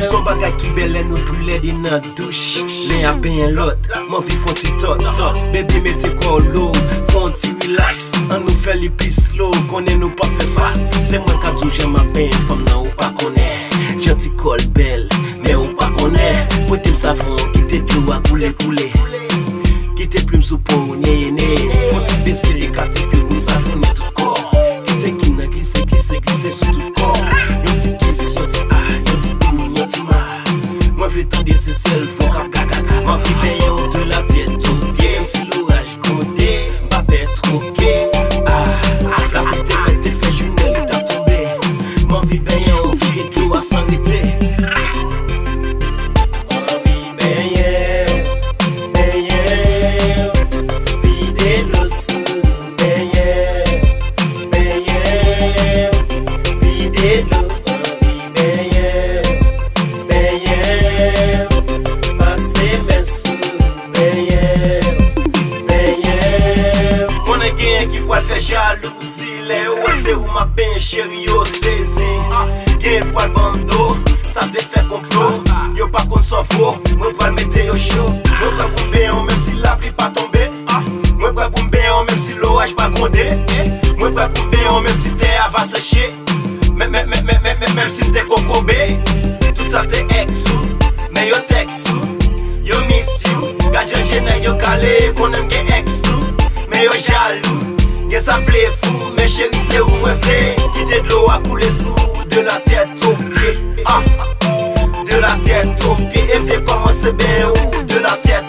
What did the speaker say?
Son bagay ki belle nou tou ledi nan douche. Le a ben lot, mon vi fon ti tot. Baby mette ko low, fon ti relax. An nou fè li pli slow, konen nou pa fè fast. Se mwen ka djou jèm a ben, fam nan ou pa konen. Janti kol bel, men ou pa konen. Potem savon, kite dlo a koule koule. Kite plume sou pou nye. Fon ti bese li kati pi ou savon ni tout kor. Kite kin nan glisse sou tout kor. Yon ti kiss, yon ti ah, yon ti moi fais tant de ses sel, faut gaga. Ma vie payant de la tête au pied. Même si l'orage condé, ma bête troquée. La beauté m'a été fait, je ne l'ai pas tombé. Ma vie payant, vie et tout à s'arrêter. Ma vie payant, vide le sou. Vide l'eau. Qui pourrait faire jalousie, les ouais c'est où ma ben chérie yo saisi. Gen poil bando, ça fait faire complot. Yo pas qu'on s'en fout, moi pas le mettre yo chaud. Moi pas bomber même si la pluie pas tombée. Moi pas bomber même si l'orage pas grondé. Moi pas bomber même si terre va sécher. Même si t'es cocobé. Tout ça t'es ex ou, mais yo tex ou, yo miss you. Gadjan gêné yo calé, qu'on aime gen ex ou, mais yo jaloux. Ça plaît fou, mais chérie c'est où moi fait. Quitter de l'eau à couler sous, de la tête aux pieds. De la tête aux pieds, elle veut commencer bien ou de la tête